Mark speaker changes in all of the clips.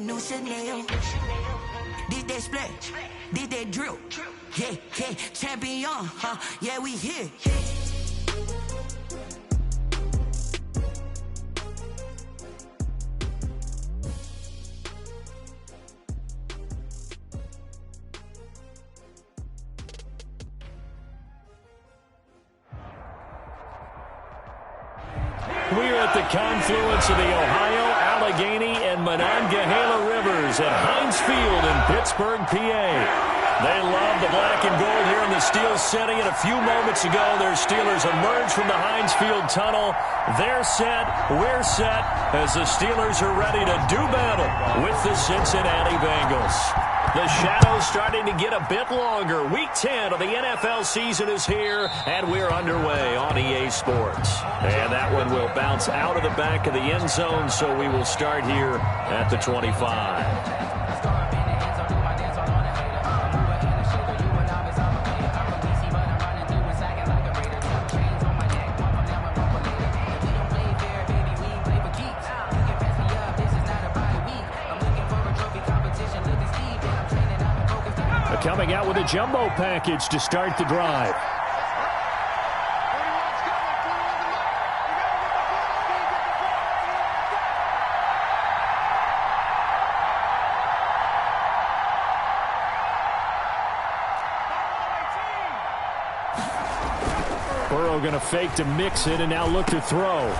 Speaker 1: new Chanel. Did they split? Did they drill? Yeah, yeah, champion, huh? Yeah, we here.
Speaker 2: We're at the confluence of the Ohio, Allegheny, and Monongahela Rivers at Heinz Field in Pittsburgh, PA. They love the black and gold here in the Steel setting, and a few moments ago, their Steelers emerged from the Heinz Field tunnel. They're set, we're set, as the Steelers are ready to do battle with the Cincinnati Bengals. The shadow's starting to get a bit longer. Week 10 of the NFL season is here, and we're underway on EA Sports. And that one will bounce out of the back of the end zone, so we will start here at the 25. Coming out with a jumbo package to start the drive. Burrow going to fake to mix it and now look to throw.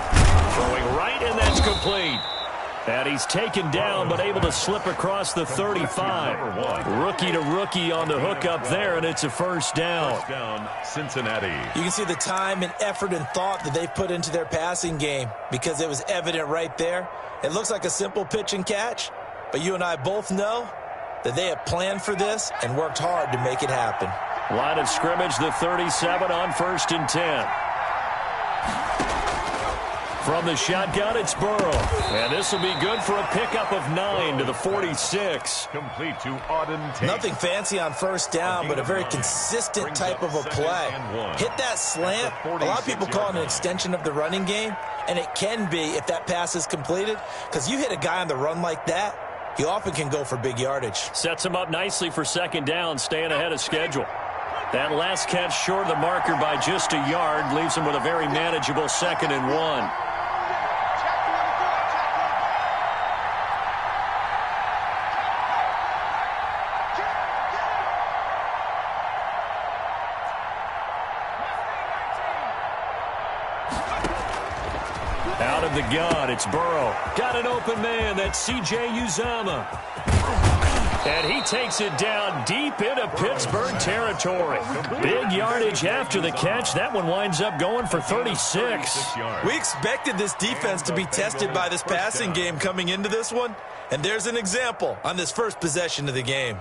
Speaker 2: Throwing right, and that's complete. And he's taken down, but able to slip across the 35. Rookie to rookie on the hook up there, and it's a first down.
Speaker 3: Cincinnati.
Speaker 4: You can see the time and effort and thought that they've put into their passing game because it was evident right there. It looks like a simple pitch and catch, but you and I both know that they have planned for this and worked hard to make it happen.
Speaker 2: Line of scrimmage, the 37 on 1st and 10. From the shotgun, it's Burrow. And this will be good for a pickup of 9 to the 46.
Speaker 3: Complete to Auden Tate.
Speaker 4: Nothing fancy on first down, but a very consistent type of a play. Hit that slant. A lot of people call it an extension of the running game, and it can be if that pass is completed, because you hit a guy on the run like that, he often can go for big yardage.
Speaker 2: Sets him up nicely for second down, staying ahead of schedule. That last catch short of the marker by just a yard leaves him with a very manageable 2nd and 1. Out of the gun, it's Burrow. Got an open man, that's C.J. Uzomah. And he takes it down deep into Pittsburgh territory. Big yardage after the catch. That one winds up going for 36.
Speaker 4: We expected this defense to be tested by this passing game coming into this one, and there's an example on this first possession of the game.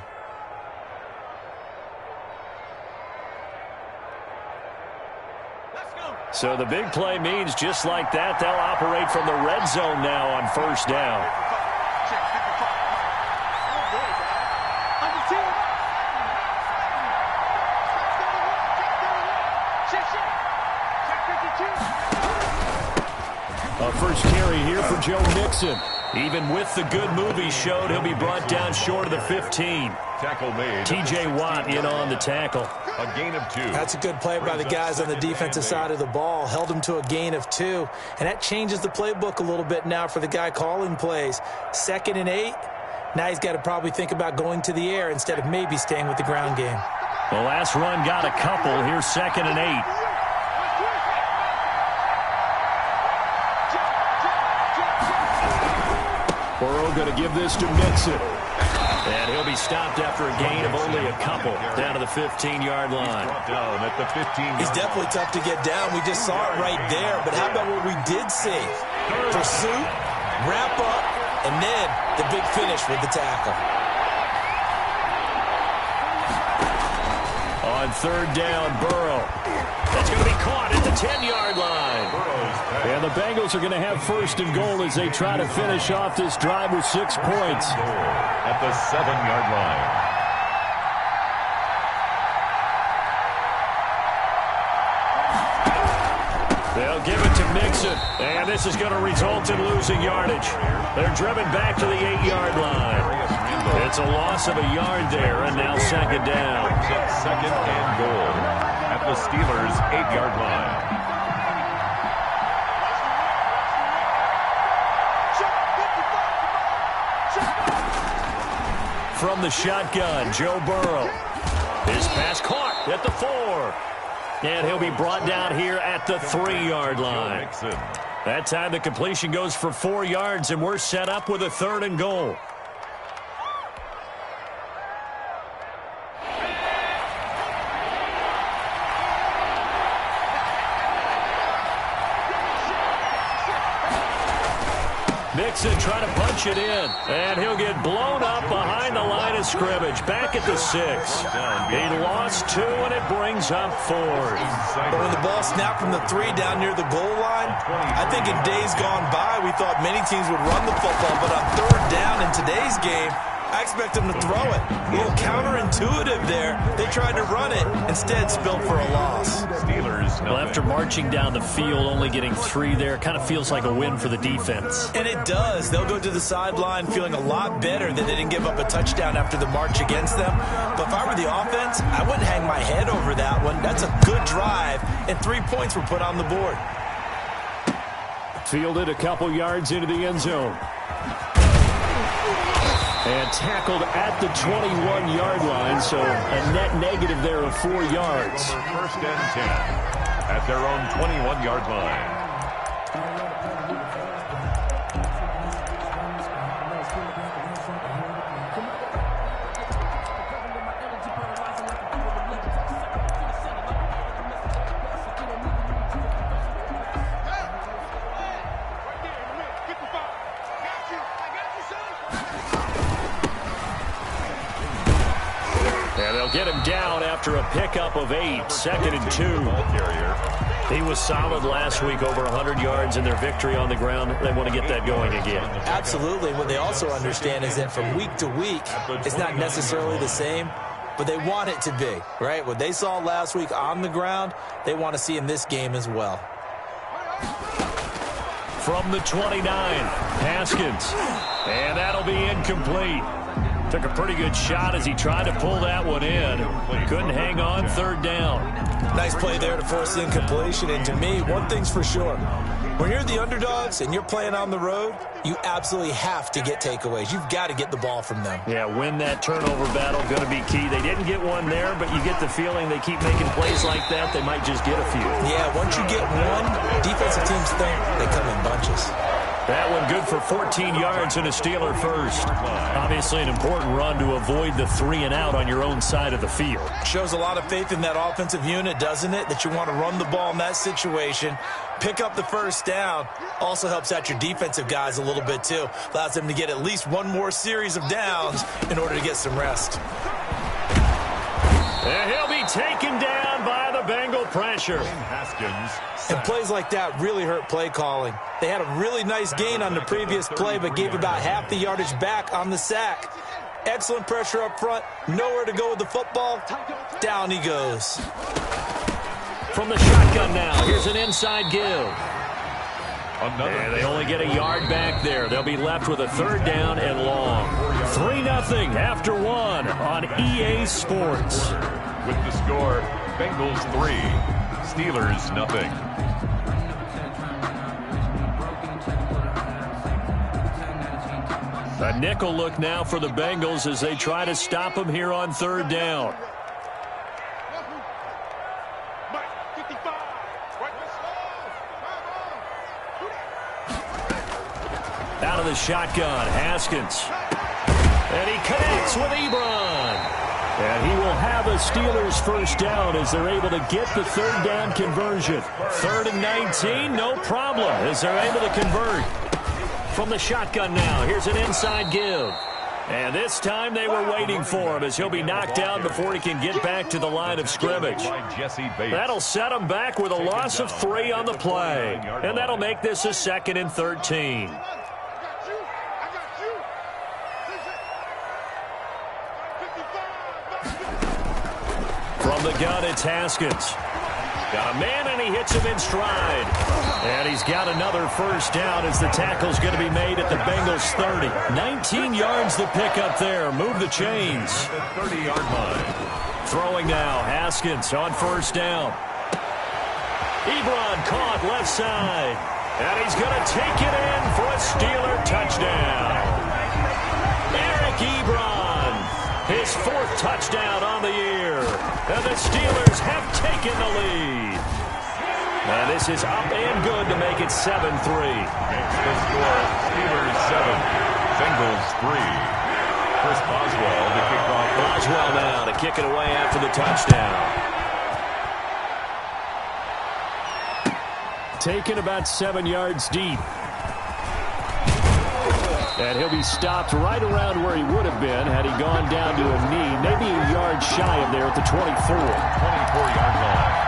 Speaker 2: So the big play means just like that, they'll operate from the red zone now on first down. A first carry here for Joe Mixon. Even with the good move he showed, he'll be brought down short of the 15.
Speaker 3: Tackle made.
Speaker 2: T.J. Watt in on the tackle.
Speaker 3: A gain of 2.
Speaker 4: That's a good play by the guys on the defensive side of the ball. Held him to a gain of 2. And that changes the playbook a little bit now for the guy calling plays. 2nd and 8. Now he's got to probably think about going to the air instead of maybe staying with the ground game.
Speaker 2: The last run got a couple. Here's 2nd and 8. Burrow going to give this to Mixon. And he'll be stopped after a gain of only a couple down to the 15-yard line.
Speaker 3: Down at the 15.
Speaker 4: He's definitely tough to get down. We just saw it right there. But how about what we did see? Pursuit, wrap up, and then the big finish with the tackle.
Speaker 2: On 3rd down, Burrow. That's going to be caught at the 10-yard line. And the Bengals are going to have 1st and goal as they try to finish off this drive with 6 points.
Speaker 3: At the 7-yard line.
Speaker 2: They'll give it to Mixon. And this is going to result in losing yardage. They're driven back to the 8-yard line. It's a loss of a yard there, and now second down.
Speaker 3: Second and goal at the Steelers' 8-yard line.
Speaker 2: From the shotgun, Joe Burrow. His pass caught at the 4. And he'll be brought down here at the 3-yard line. That time the completion goes for 4 yards, and we're set up with a 3rd and goal. Mixon trying to punch it in, and he'll get blown up behind the line of scrimmage. Back at the 6. He lost 2, and it brings up 4.
Speaker 4: But when the ball snapped from the 3 down near the goal line, I think in days gone by, we thought many teams would run the football, but on 3rd down in today's game, I expect them to throw it. A little counterintuitive there. They tried to run it, instead spilled for a loss.
Speaker 2: Well, after marching down the field, only getting 3 there, kind of feels like a win for the defense.
Speaker 4: And it does. They'll go to the sideline feeling a lot better that they didn't give up a touchdown after the march against them. But if I were the offense, I wouldn't hang my head over that one. That's a good drive, and 3 points were put on the board.
Speaker 2: Fielded a couple yards into the end zone. And tackled at the 21-yard line, so a net negative there of 4 yards.
Speaker 3: 1st and 10 at their own 21-yard line.
Speaker 2: Get him down after a pickup of 8, 2nd and 2. He was solid last week, over 100 yards in their victory on the ground. They want to get that going again.
Speaker 4: Absolutely. What they also understand is that from week to week, it's not necessarily the same, but they want it to be, right? What they saw last week on the ground, they want to see in this game as well.
Speaker 2: From the 29, Haskins. And that'll be incomplete. Took a pretty good shot as he tried to pull that one in. Couldn't hang on, 3rd down.
Speaker 4: Nice play there to force the incompletion. And to me, one thing's for sure. When you're the underdogs and you're playing on the road, you absolutely have to get takeaways. You've got to get the ball from them.
Speaker 2: Yeah, win that turnover battle, going to be key. They didn't get one there, but you get the feeling they keep making plays like that, they might just get a few.
Speaker 4: Yeah, once you get one, defensive teams think they come in bunches.
Speaker 2: That one good for 14 yards and a Steeler first. Obviously an important run to avoid the 3 and out on your own side of the field.
Speaker 4: Shows a lot of faith in that offensive unit, doesn't it? That you want to run the ball in that situation. Pick up the 1st down. Also helps out your defensive guys a little bit too. Allows them to get at least one more series of downs in order to get some rest.
Speaker 2: And he'll be taken down by the Bengal pressure.
Speaker 3: Haskins.
Speaker 4: And plays like that really hurt play calling. They had a really nice gain on the previous play, but gave about half the yardage back on the sack. Excellent pressure up front. Nowhere to go with the football. Down he goes.
Speaker 2: From the shotgun now, here's an inside give. And they only get a yard back there. They'll be left with a 3rd down and long. 3-0 after 1 on EA Sports.
Speaker 3: With the score, Bengals 3, Steelers 0.
Speaker 2: A nickel look now for the Bengals as they try to stop him here on 3rd down. Out of the shotgun, Haskins. And he connects with Ebron. And he will have a Steelers 1st down as they're able to get the 3rd down conversion. 3rd and 19, no problem as they're able to convert. From the shotgun now, here's an inside give. And this time they were waiting for him as he'll be knocked down before he can get back to the line of scrimmage. That'll set him back with a loss of 3 on the play. And that'll make this a 2nd and 13. From the gun, it's Haskins. Got a man, and he hits him in stride. And he's got another first down as the tackle's going to be made at the Bengals 30. 19 yards to pick up there. Move the chains.
Speaker 3: 30-yard line.
Speaker 2: Throwing now, Haskins on first down. Ebron caught left side. And he's going to take it in for a Steeler touchdown. Eric Ebron, his 4th touchdown on the year. And the Steelers have taken the lead. And this is up and good to make it 7-3.
Speaker 3: Makes the score Steelers 7, Bengals 3. Chris Boswell to kick off.
Speaker 2: Boswell now to kick it away after the touchdown. Taken about 7 yards deep. And he'll be stopped right around where he would have been had he gone down to a knee, maybe a yard shy of there at the 24.
Speaker 3: 24-yard line.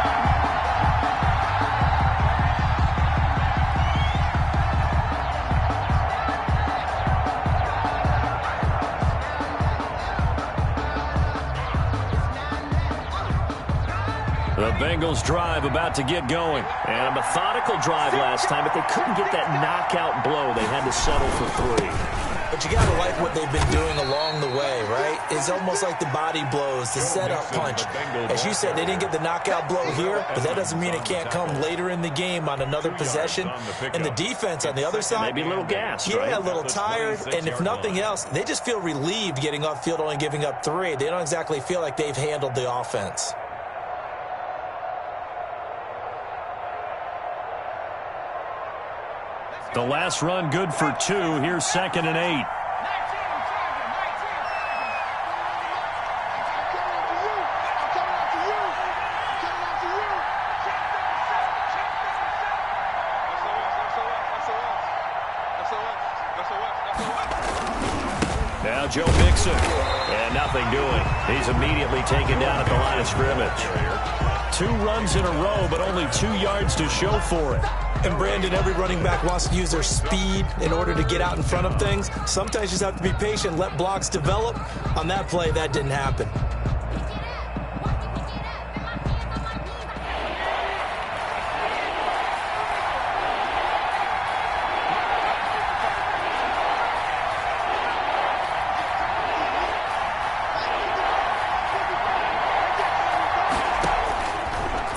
Speaker 2: The Bengals drive about to get going. And a methodical drive last time, but they couldn't get that knockout blow. They had to settle for 3.
Speaker 4: But you got to like what they've been doing along the way, right? It's almost like the body blows, the setup punch. As you said, they didn't get the knockout blow here, but that doesn't mean it can't come later in the game on another possession. And the defense on the other side,
Speaker 2: maybe a little gas,
Speaker 4: yeah,
Speaker 2: right?
Speaker 4: a little tired. And if nothing else, they just feel relieved getting off field, only giving up 3. They don't exactly feel like they've handled the offense.
Speaker 2: The last run good for 2. Here's 2nd and 8. Now Joe Mixon. And nothing doing. He's immediately taken down at the line of scrimmage. 2 runs in a row, but only 2 yards to show for it.
Speaker 4: And, Brandon, every running back wants to use their speed in order to get out in front of things. Sometimes you just have to be patient, let blocks develop. On that play, that didn't happen.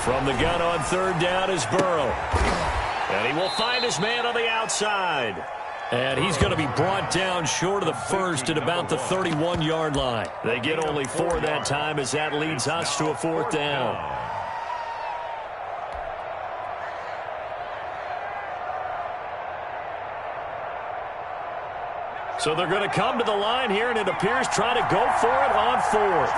Speaker 2: From the gun on 3rd down is Burrow. And he will find his man on the outside. And he's going to be brought down short of the first at about the 31-yard line. They get only 4 that time as that leads us to a 4th down. So they're going to come to the line here, and it appears try to go for it on 4th.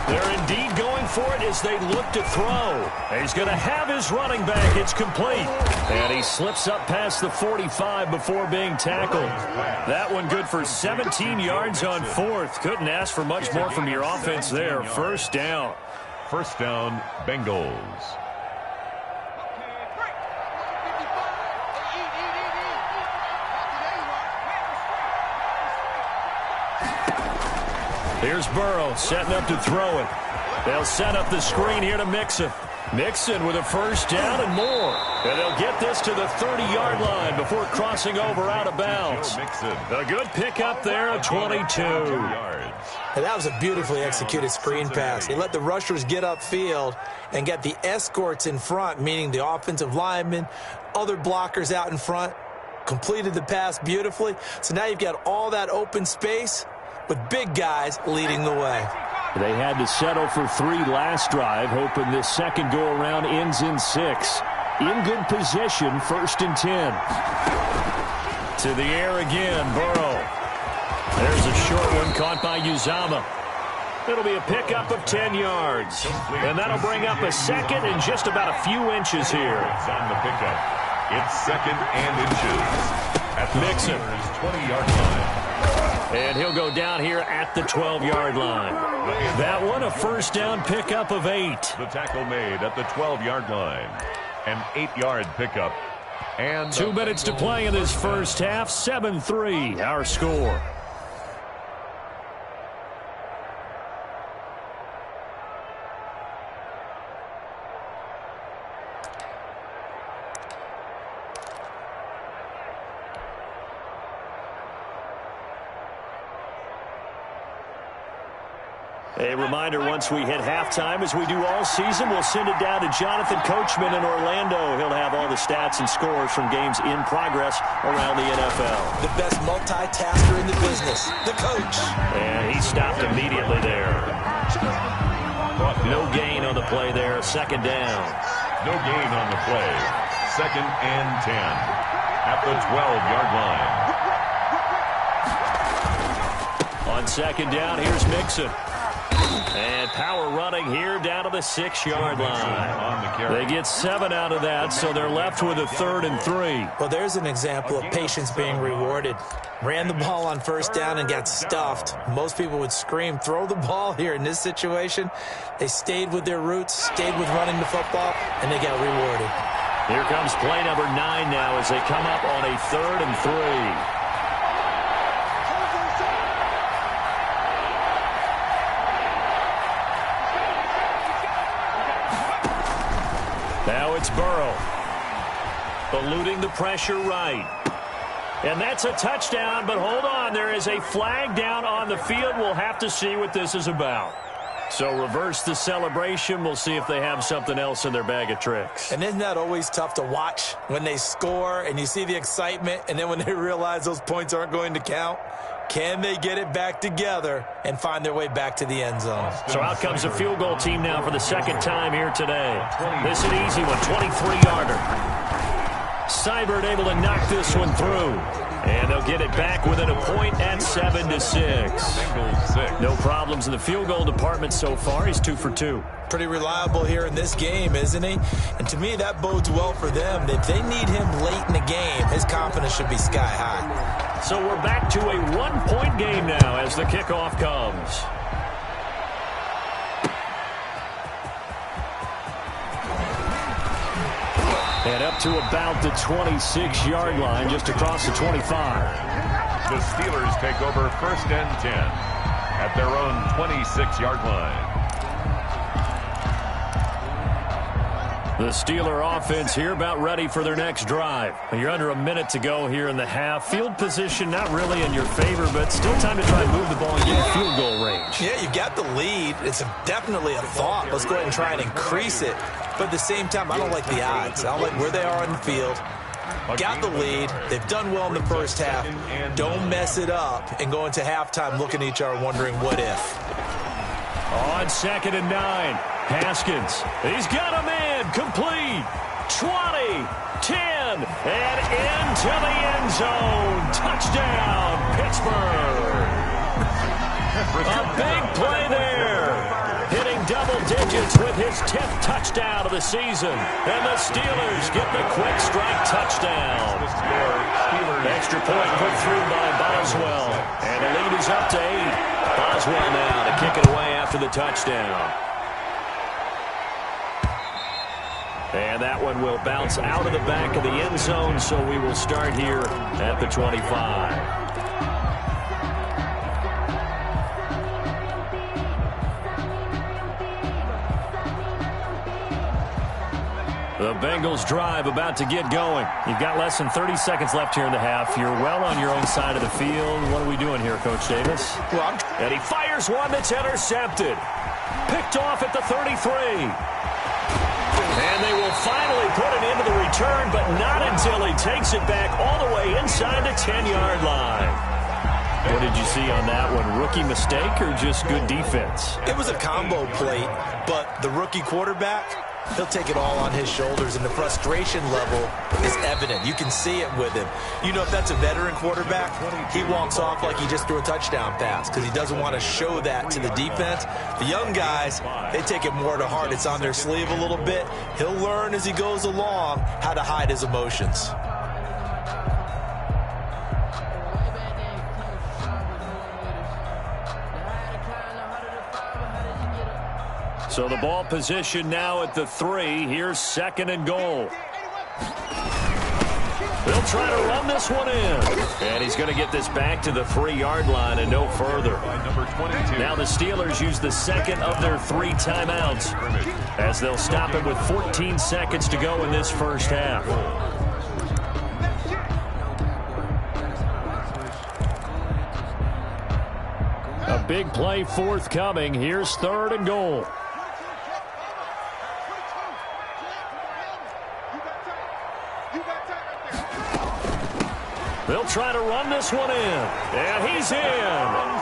Speaker 2: They're indeed going for it as they look to throw. He's going to have his running back. It's complete. And he slips up past the 45 before being tackled. That one good for 17 yards on 4th. Couldn't ask for much more from your offense there. 1st down.
Speaker 3: 1st down, Bengals.
Speaker 2: Here's Burrow setting up to throw it. They'll set up the screen here to Mixon. Mixon with a 1st down and more. And they'll get this to the 30-yard line before crossing over out of bounds. A good pickup there at 22.
Speaker 4: And that was a beautifully executed screen pass. He let the rushers get upfield and get the escorts in front, meaning the offensive linemen, other blockers out in front, completed the pass beautifully. So now you've got all that open space with big guys leading the way.
Speaker 2: They had to settle for 3 last drive, hoping this second go-around ends in 6. In good position, 1st and 10. To the air again, Burrow. There's a short one caught by Uzama. It'll be a pickup of 10 yards. And that'll bring up a 2nd and just about a few inches here.
Speaker 3: It's on the pickup. It's 2nd and inches. At the
Speaker 2: Mixon.
Speaker 3: 20-yard line.
Speaker 2: And he'll go down here at the 12-yard line. That one, a 1st down pickup of 8.
Speaker 3: The tackle made at the 12-yard line. An 8-yard pickup. And
Speaker 2: 2 minutes to play in this first half. 7-3, our score. A reminder, once we hit halftime, as we do all season, we'll send it down to Jonathan Coachman in Orlando. He'll have all the stats and scores from games in progress around the NFL.
Speaker 4: The best multitasker in the business, the coach.
Speaker 2: And he stopped immediately there. No gain on the play there, second down.
Speaker 3: No gain on the play. 2nd and 10 at the 12-yard line.
Speaker 2: On second down, here's Mixon. And power running here down to the 6-yard line. They get 7 out of that, so they're left with a 3rd and 3.
Speaker 4: Well, there's an example of patience being rewarded. Ran the ball on first down and got stuffed. Most people would scream, throw the ball here. In this situation, they stayed with their roots, stayed with running the football, and they got rewarded.
Speaker 2: Here comes play number 9 now as they come up on a 3rd and 3. Now it's Burrow. Eluding the pressure right. And that's a touchdown, but hold on. There is a flag down on the field. We'll have to see what this is about. So reverse the celebration. We'll see if they have something else in their bag of tricks.
Speaker 4: And isn't that always tough to watch when they score and you see the excitement, and then when they realize those points aren't going to count? Can they get it back together and find their way back to the end zone?
Speaker 2: So out comes the field goal team now for the second time here today. This is an easy one, 23-yarder. Seibert able to knock this one through. And they'll get it back within a point at 7-6. No problems in the field goal department so far. He's 2 for 2.
Speaker 4: Pretty reliable here in this game, isn't he? And to me, that bodes well for them. If they need him late in the game, his confidence should be sky high.
Speaker 2: So we're back to a 1-point game now as the kickoff comes. And up to about the 26-yard line, just across the 25.
Speaker 3: The Steelers take over 1st and 10 at their own 26-yard line.
Speaker 2: The Steeler offense here about ready for their next drive. You're under a minute to go here in the half. Field position not really in your favor, but still time to try and move the ball and get in field goal range.
Speaker 4: Yeah, you've got the lead. It's definitely a thought. Let's go ahead and try and increase it. But at the same time, I don't like the odds. I don't like where they are on the field. Got the lead. They've done well in the first half. Don't mess it up and go into halftime looking at each other wondering what if.
Speaker 2: On 2nd and 9, Haskins. He's got him in. Complete. 20, 10, and into the end zone. Touchdown, Pittsburgh. A big play there. Hitting double digits with his 10th touchdown of the season. And the Steelers get the quick strike touchdown. Extra point put through by Boswell. And the lead is up to 8. Boswell now to kick it away after the touchdown. And that one will bounce out of the back of the end zone, so we will start here at the 25. The Bengals drive about to get going. You've got less than 30 seconds left here in the half. You're well on your own side of the field. What are we doing here, Coach Davis? And he fires one that's intercepted. Picked off at the 33. And they will finally put it into the return, but not until he takes it back all the way inside the 10-yard line. What did you see on that one? Rookie mistake or just good defense?
Speaker 4: It was a combo plate, but the rookie quarterback, he'll take it all on his shoulders, and the frustration level is evident. You can see it with him. You know, if that's a veteran quarterback, he walks off like he just threw a touchdown pass because he doesn't want to show that to the defense. The young guys, they take it more to heart. It's on their sleeve a little bit. He'll learn as he goes along how to hide his emotions.
Speaker 2: So the ball position now at the 3. Here's 2nd and goal. They'll try to run this one in. And he's going to get this back to the 3-yard line and no further. Now the Steelers use the second of their 3 timeouts as they'll stop it with 14 seconds to go in this first half. A big play forthcoming. Here's 3rd and goal. They'll try to run this one in. And he's in.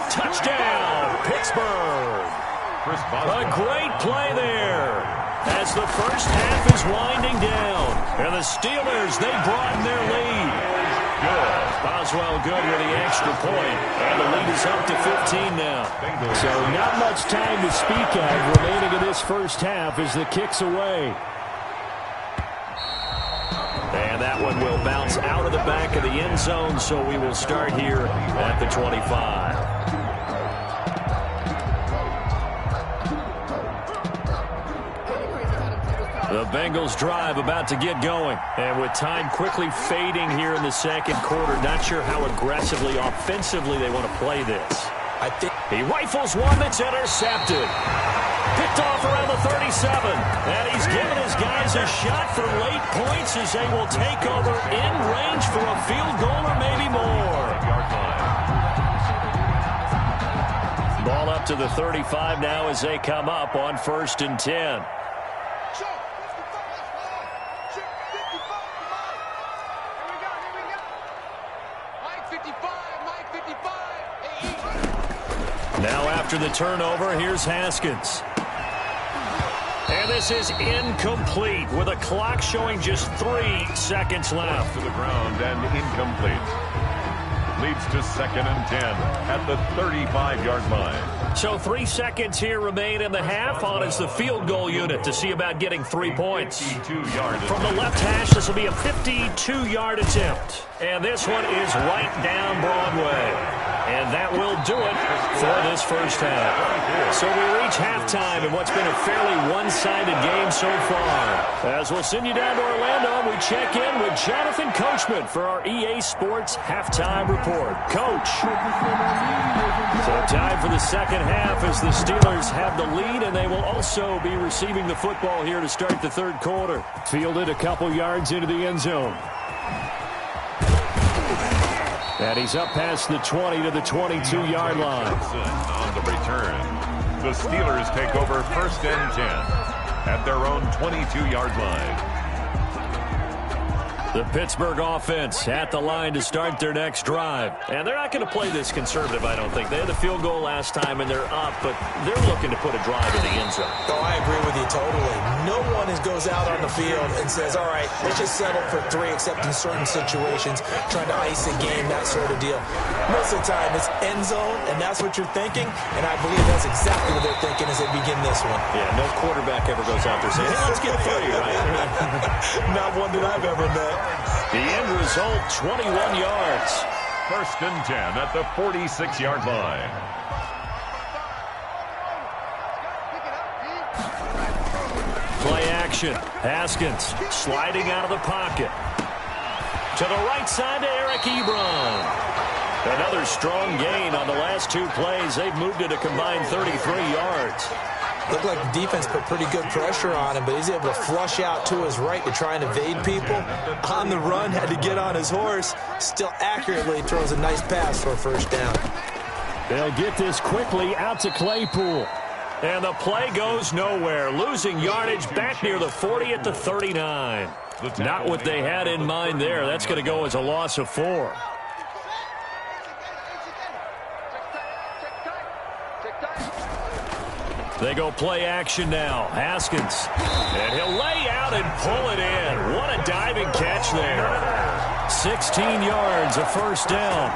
Speaker 2: Touchdown, Pittsburgh. A great play there as the first half is winding down. And the Steelers, they broaden their lead. Good. Boswell good with the extra point. And the lead is up to 15 now.
Speaker 5: So not much time to speak of remaining in this first half as the kick's away.
Speaker 2: And that one will bounce out of the back of the end zone, so we will start here at the 25. The Bengals drive about to get going. And with time quickly fading here in the second quarter, not sure how aggressively, offensively they want to play this. He rifles one that's intercepted. Picked off around the 37. And he's given his guys a shot for late points as they will take over in range for a field goal or maybe more. Ball up to the 35 now as they come up on 1st and 10. Now after the turnover, here's Haskins. And this is incomplete with a clock showing just 3 seconds left.
Speaker 3: To the ground and incomplete. Leads to 2nd and 10 at the 35-yard line.
Speaker 2: So 3 seconds here remain in the half. On is the field goal unit to see about getting 3 points. From the left hash, this will be a 52-yard attempt. And this one is right down Broadway. And that will do it for this first half. So we reach halftime in what's been a fairly one-sided game so far. As we'll send you down to Orlando, we check in with Jonathan Coachman for our EA Sports Halftime Report. Coach. So time for the second half as the Steelers have the lead, and they will also be receiving the football here to start the third quarter.
Speaker 5: Fielded a couple yards into the end zone. And he's up past the 20 to the 22-yard line.
Speaker 3: On the return, the Steelers take over 1st and 10 at their own 22-yard line.
Speaker 2: The Pittsburgh offense at the line to start their next drive. And they're not going to play this conservative, I don't think. They had the field goal last time, and they're up, but they're looking to put a drive in the end zone.
Speaker 4: Oh, I agree with you totally. No one goes out on the field and says, all right, let's just settle for 3, except in certain situations, trying to ice a game, that sort of deal. Most of the time, it's end zone, and that's what you're thinking, and I believe that's exactly what they're thinking as they begin this one.
Speaker 2: Yeah, no quarterback ever goes out there saying, hey, let's get 30, right?
Speaker 4: Not one that I've ever met.
Speaker 2: The end result, 21 yards.
Speaker 3: 1st and 10 at the 46-yard line.
Speaker 2: Play action. Haskins sliding out of the pocket. To the right side to Eric Ebron. Another strong gain on the last 2 plays. They've moved it a combined 33 yards.
Speaker 4: Looked like the defense put pretty good pressure on him, but he's able to flush out to his right to try and evade people. On the run, had to get on his horse. Still accurately throws a nice pass for a 1st down.
Speaker 5: They'll get this quickly out to Claypool.
Speaker 2: And the play goes nowhere. Losing yardage back near the 40 at the 39. Not what they had in mind there. That's going to go as a loss of 4. They go play action now. Haskins. And he'll lay out and pull it in. What a diving catch there. 16 yards, a 1st down.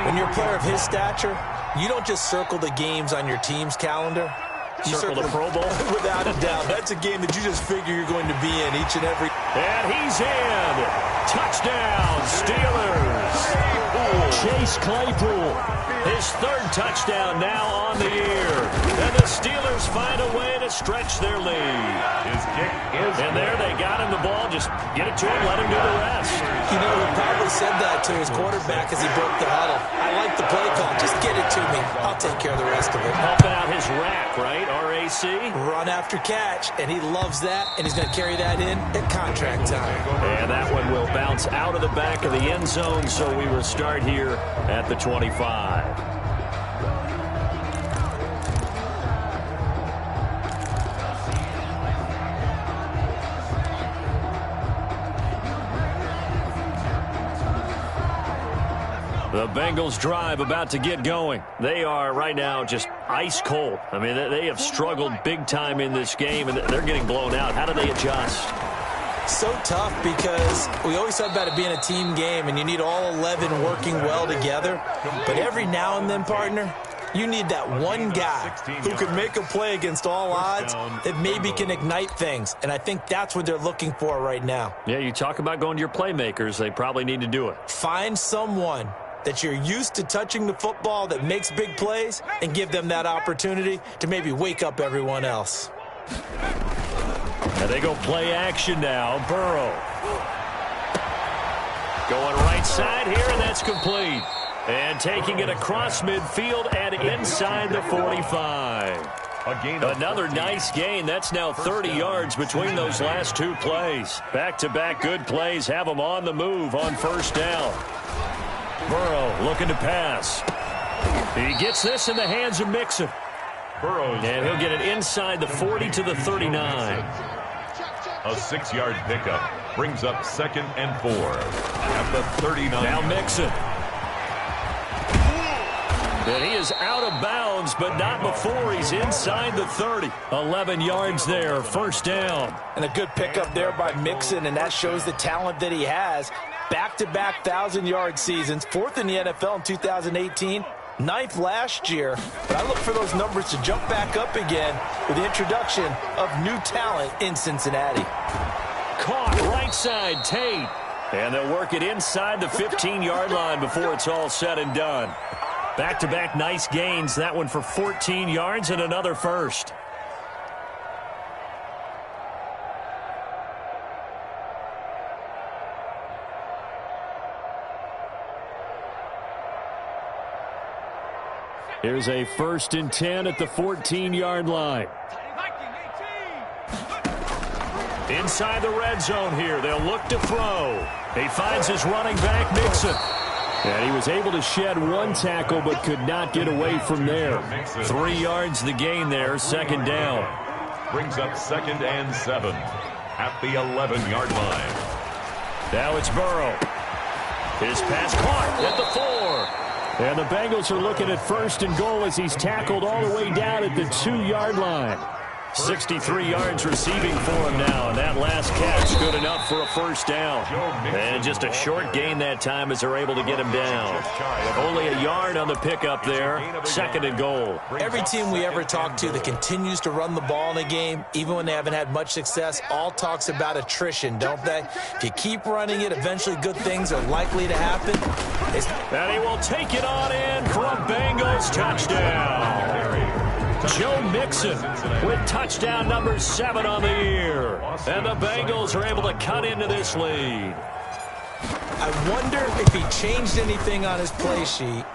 Speaker 4: When you're a player of his stature, you don't just circle the games on your team's calendar. You
Speaker 2: circle the Pro Bowl?
Speaker 4: Without a doubt. That's a game that you just figure you're going to be in each and every.
Speaker 2: And he's in. Touchdown, Steelers.
Speaker 5: Chase Claypool.
Speaker 2: His 3rd touchdown now on the year. And the Steelers find a way to stretch their lead.
Speaker 3: His kick is
Speaker 2: and there they got him the ball. Just get it to him, let him do the rest.
Speaker 4: You know, he probably said that to his quarterback as he broke the huddle. I like the play call. Just get it to me. I'll take care of the rest of it.
Speaker 2: Helping out his rack, right? RAC.
Speaker 4: Run after catch, and he loves that, and he's going to carry that in at contract time.
Speaker 2: And that one will bounce out of the back of the end zone, so we will start here at the 25. The Bengals drive about to get going. They are right now just ice cold. I mean, they have struggled big time in this game, and they're getting blown out. How do they adjust?
Speaker 4: So tough because we always talk about it being a team game, and you need all 11 working well together. But every now and then, partner, you need that one guy who can make a play against all odds that maybe can ignite things. And I think that's what they're looking for right now.
Speaker 2: Yeah, you talk about going to your playmakers. They probably need to do it.
Speaker 4: Find someone that you're used to touching the football that makes big plays and give them that opportunity to maybe wake up everyone else.
Speaker 2: And they go play action now. Burrow. Going right side here, and that's complete. And taking it across midfield and inside the 45. Another nice gain. That's now 30 yards between those last two plays. Back-to-back good plays have them on the move on first down. Burrow looking to pass. He gets this in the hands of Mixon. And he'll get it inside the 40 to the 39.
Speaker 3: A 6-yard pickup brings up 2nd and 4 at the 39.
Speaker 2: Now Mixon. And he is out of bounds, but not before he's inside the 30. 11 yards there, first down.
Speaker 4: And a good pickup there by Mixon, and that shows the talent that he has. Back-to-back 1,000-yard seasons, 4th in the NFL in 2018, 9th last year. But I look for those numbers to jump back up again with the introduction of new talent in Cincinnati.
Speaker 2: Caught right side, Tate. And they'll work it inside the 15-yard line before it's all said and done. Back-to-back nice gains. That one for 14 yards and another first. Here's a 1st and 10 at the 14-yard line. Inside the red zone here. They'll look to throw. He finds his running back, Mixon. And he was able to shed one tackle but could not get away from there. 3 yards the gain there, 2nd down.
Speaker 3: Brings up 2nd and 7 at the 11-yard line.
Speaker 2: Now it's Burrow. His pass caught at the 4. And the Bengals are looking at 1st and goal as he's tackled all the way down at the 2-yard line. 63 yards receiving for him now, and that last catch good enough for a first down. And just a short gain that time as they're able to get him down. Only a yard on the pickup there, 2nd and goal.
Speaker 4: Every team we ever talk to that continues to run the ball in a game, even when they haven't had much success, all talks about attrition, don't they? If you keep running it, eventually good things are likely to happen.
Speaker 2: And he will take it on in for a Bengals touchdown. Joe Mixon with touchdown number 7 on the year. And the Bengals are able to cut into this lead.
Speaker 4: I wonder if he changed anything on his play sheet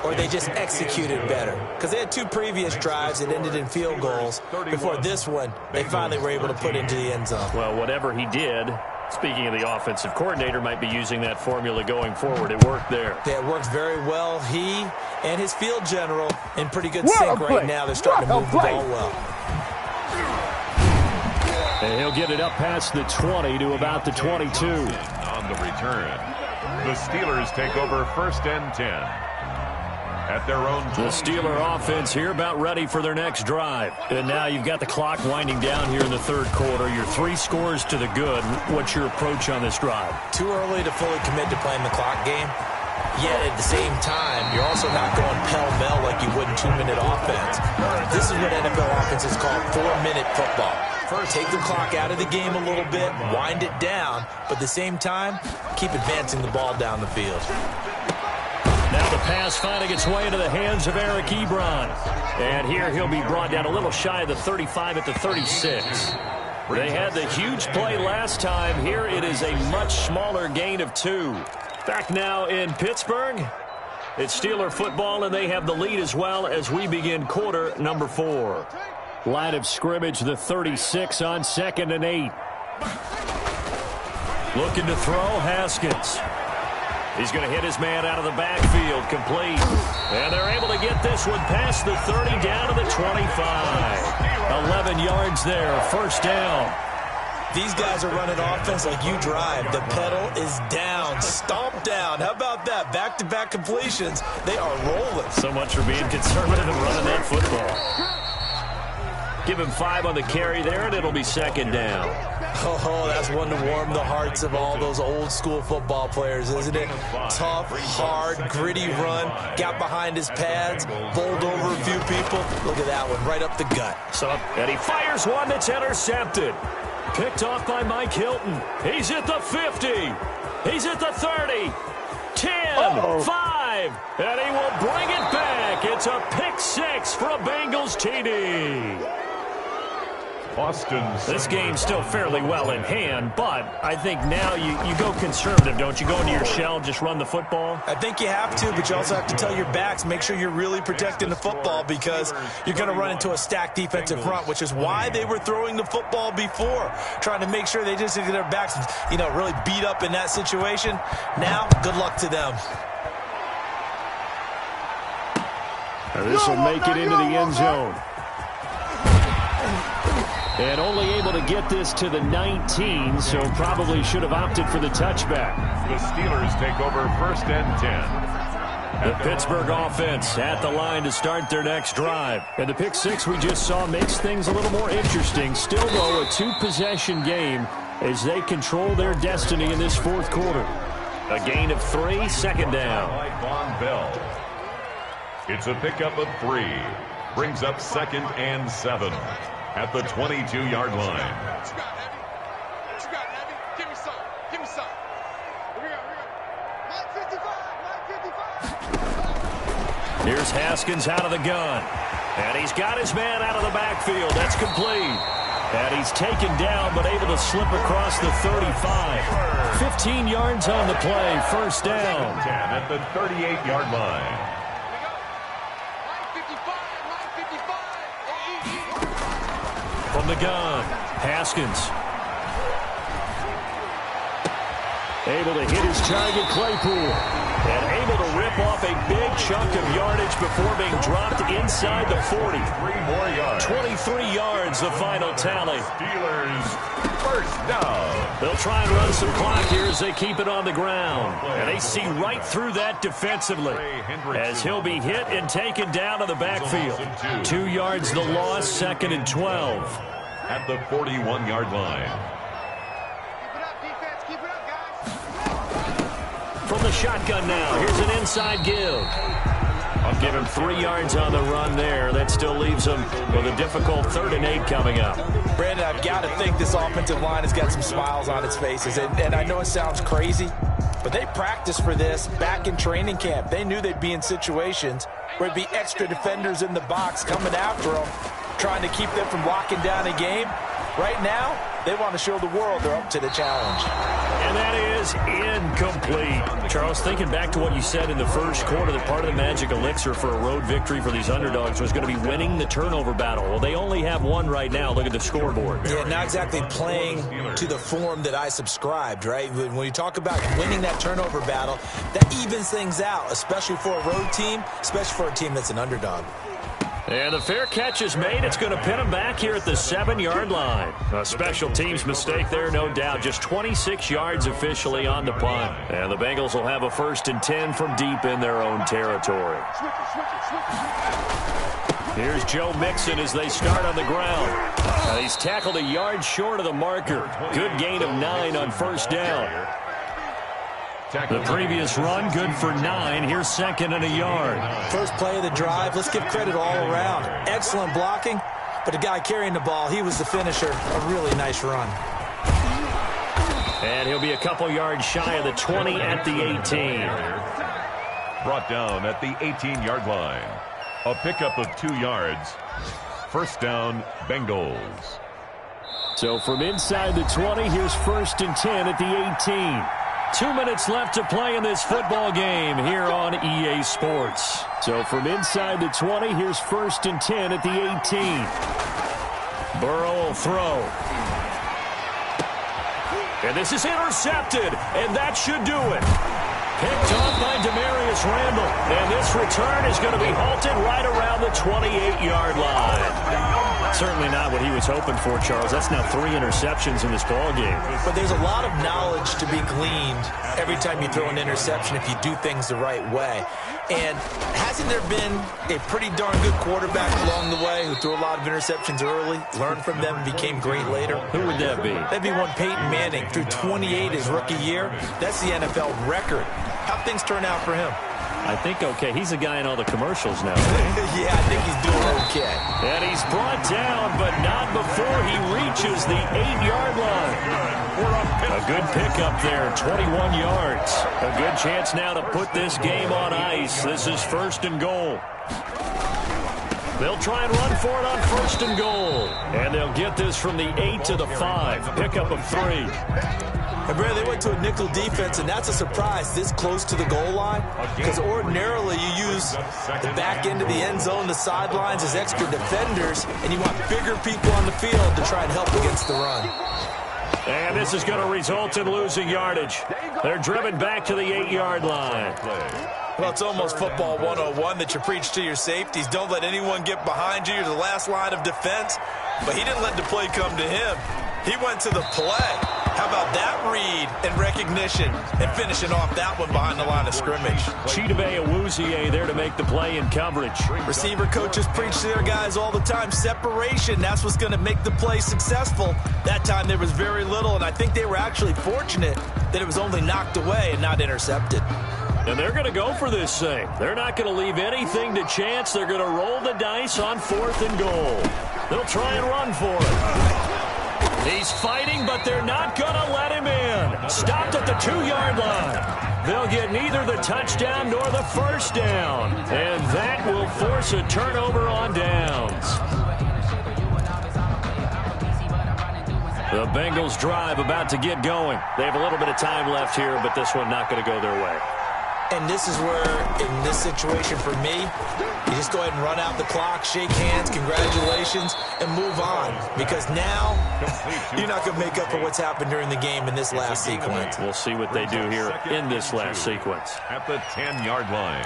Speaker 4: or they just executed better. Because they had 2 previous drives that ended in field goals. Before this one, they finally were able to put into the end zone.
Speaker 2: Well, whatever he did, speaking of the offensive coordinator, might be using that formula going forward. It worked there.
Speaker 4: Yeah, it worked very well. He and his field general in pretty good sync right now. They're starting to move the ball well.
Speaker 5: And he'll get it up past the 20 to about the 22.
Speaker 3: On the return, the Steelers take over 1st and 10 at their own 20.
Speaker 2: The Steeler offense here about ready for their next drive. And now you've got the clock winding down here in the 3rd quarter. You're 3 scores to the good. What's your approach on this drive?
Speaker 4: Too early to fully commit to playing the clock game. Yet at the same time, you're also not going pell-mell like you would in 2-minute offense. This is what NFL offenses call 4-minute football. First, take the clock out of the game a little bit, wind it down, but at the same time, keep advancing the ball down the field.
Speaker 2: Now the pass finding its way into the hands of Eric Ebron. And here he'll be brought down a little shy of the 35 at the 36. They had the huge play last time. Here it is a much smaller gain of 2. Back now in Pittsburgh. It's Steeler football, and they have the lead as well as we begin quarter number 4.
Speaker 5: Line of scrimmage, the 36 on 2nd and 8.
Speaker 2: Looking to throw, Haskins. He's going to hit his man out of the backfield, complete. And they're able to get this one past the 30 down to the 25. 11 yards there, first down.
Speaker 4: these guys are running offense like you drive. The pedal is down, stomp down. How about that? Back-to-back completions. They are rolling.
Speaker 2: So much for being conservative and running that football. Give him 5 on the carry there, and it'll be second down.
Speaker 4: Oh, that's one to warm the hearts of all those old-school football players, isn't it? Tough, hard, gritty run. Got behind his pads, bowled over a few people. Look at that one, right up the gut.
Speaker 2: And he fires one that's intercepted. Picked off by Mike Hilton. He's at the 50. He's at the 30. 10, 5, and he will bring it back. It's a pick 6 for a Bengals TD. This game's still fairly well in hand, but I think now you go conservative, don't you? Go into your shell, just run the football?
Speaker 4: I think you have to, but you also have to tell your backs, make sure you're really protecting the football because you're going to run into a stacked defensive front, which is why they were throwing the football before, trying to make sure they just get their backs, really beat up in that situation. Now, good luck to them.
Speaker 5: This will make it into the end zone. And only able to get this to the 19, so probably should have opted for the touchback.
Speaker 3: The Steelers take over first and 10.
Speaker 2: The Pittsburgh offense at the line to start their next drive. And the pick 6 we just saw makes things a little more interesting. Still, though, a 2-possession game as they control their destiny in this fourth quarter. A gain of 3, second down.
Speaker 3: Von Bell. It's a pickup of 3. Brings up second and 7. At the 22-yard line.
Speaker 2: Here's Haskins out of the gun. And he's got his man out of the backfield. That's complete. And he's taken down but able to slip across the 35. 15 yards on the play. First down.
Speaker 3: 10 at the 38-yard line.
Speaker 2: From the gun, Haskins. Able to hit his target, Claypool. And able to rip off a big chunk of yardage before being dropped inside the 40.
Speaker 3: 3 more yards.
Speaker 2: 23 yards, the final tally.
Speaker 3: Steelers first down.
Speaker 2: They'll try and run some clock here as they keep it on the ground. And they see right through that defensively as he'll be hit and taken down in the backfield. 2 yards the loss, second and 12.
Speaker 3: At the 41-yard line.
Speaker 2: From the shotgun now, here's an inside give. I'll give him 3 yards on the run there. That still leaves him with a difficult 3rd and 8 coming up.
Speaker 4: Brandon, I've got to think this offensive line has got some smiles on its faces. And I know it sounds crazy, but they practiced for this back in training camp. They knew they'd be in situations where there'd be extra defenders in the box coming after them, trying to keep them from locking down a game. Right now, they want to show the world they're up to the challenge.
Speaker 2: And that is incomplete. Charles, thinking back to what you said in the first quarter, that part of the magic elixir for a road victory for these underdogs was going to be winning the turnover battle. Well, they only have one right now. Look at the scoreboard.
Speaker 4: Yeah, not exactly playing to the form that I subscribed, right? When you talk about winning that turnover battle, that evens things out, especially for a road team, especially for a team that's an underdog.
Speaker 2: And the fair catch is made. It's going to pin him back here at the 7-yard line. A special teams mistake there, no doubt. Just 26 yards officially on the punt. And the Bengals will have a 1st and 10 from deep in their own territory. Here's Joe Mixon as they start on the ground. He's tackled a yard short of the marker. Good gain of 9 on first down. The previous run, good for 9. Here's 2nd and a yard.
Speaker 4: First play of the drive. Let's give credit all around. Excellent blocking, but the guy carrying the ball, he was the finisher. A really nice run.
Speaker 2: And he'll be a couple yards shy of the 20 at the 18.
Speaker 3: Brought down at the 18-yard line. A pickup of 2 yards. First down, Bengals.
Speaker 5: So from inside the 20, here's 1st and 10 at the 18.
Speaker 2: 2 minutes left to play in this football game here on EA Sports.
Speaker 5: So from inside the 20, here's 1st and 10 at the 18.
Speaker 2: Burrow will throw. And this is intercepted, and that should do it. Picked off by Demarius Randall. And this return is going to be halted right around the 28-yard line. Certainly not what he was hoping for, Charles. That's now 3 interceptions in this ballgame.
Speaker 4: But there's a lot of knowledge to be gleaned every time you throw an interception if you do things the right way. And hasn't there been a pretty darn good quarterback along the way who threw a lot of interceptions early, learned from them, and became great later?
Speaker 2: Who would that be?
Speaker 4: That'd be one Peyton Manning, threw 28 his rookie year. That's the NFL record. How'd things turn out for him?
Speaker 2: I think okay. He's a guy in all the commercials now.
Speaker 4: Yeah, I think he's doing okay.
Speaker 2: And he's brought down, but not before he reaches the 8-yard line. A good pickup there, 21 yards. A good chance now to put this game on ice. This is 1st and goal. They'll try and run for it on 1st and goal. And they'll get this from the 8 to the 5. Pickup of 3.
Speaker 4: And Brad, they went to a nickel defense, and that's a surprise this close to the goal line, because ordinarily you use the back end of the end zone, the sidelines as extra defenders, and you want bigger people on the field to try and help against the run.
Speaker 2: And this is going to result in losing yardage. They're driven back to the 8-yard line.
Speaker 4: Well, it's almost football 101 that you preach to your safeties. Don't let anyone get behind you. You're the last line of defense. But he didn't let the play come to him. He went to the play. How about that read and recognition and finishing off that one behind the line of scrimmage?
Speaker 2: Chidobe Awuzie there to make the play in coverage.
Speaker 4: Receiver coaches preach to their guys all the time. Separation, that's what's going to make the play successful. That time there was very little, and I think they were actually fortunate that it was only knocked away and not intercepted.
Speaker 2: And they're going to go for this thing. They're not going to leave anything to chance. They're going to roll the dice on 4th and goal. They'll try and run for it. He's fighting, but they're not going to let him in. Stopped at the 2-yard line. They'll get neither the touchdown nor the first down. And that will force a turnover on downs. The Bengals drive about to get going. They have a little bit of time left here, but this one not going to go their way.
Speaker 4: And this is where, in this situation for me, you just go ahead and run out the clock, shake hands, congratulations, and move on. Because now, you're not going to make up for what's happened during the game in this last sequence.
Speaker 2: We'll see what they do here in this last sequence.
Speaker 3: At the 10-yard line.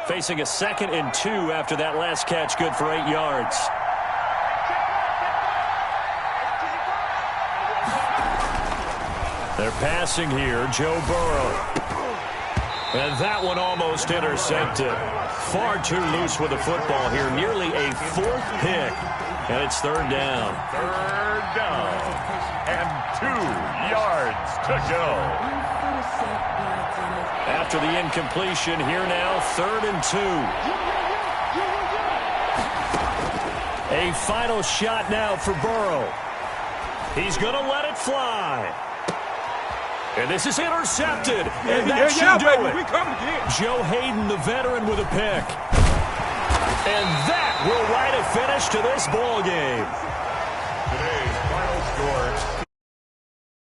Speaker 2: Facing a 2nd and 2 after that last catch, good for 8 yards. They're passing here, Joe Burrow. And that one almost intercepted. Far too loose with the football here. Nearly a 4th pick. And it's 3rd down.
Speaker 3: 3rd down. And 2 yards to go.
Speaker 2: After the incompletion, here now, 3rd and 2. A final shot now for Burrow. He's going to let it fly. And this is intercepted. And that should do it.
Speaker 6: We come again.
Speaker 2: Joe Hayden, the veteran, with a pick. And that will write a finish to this ball game.
Speaker 3: Today's final score,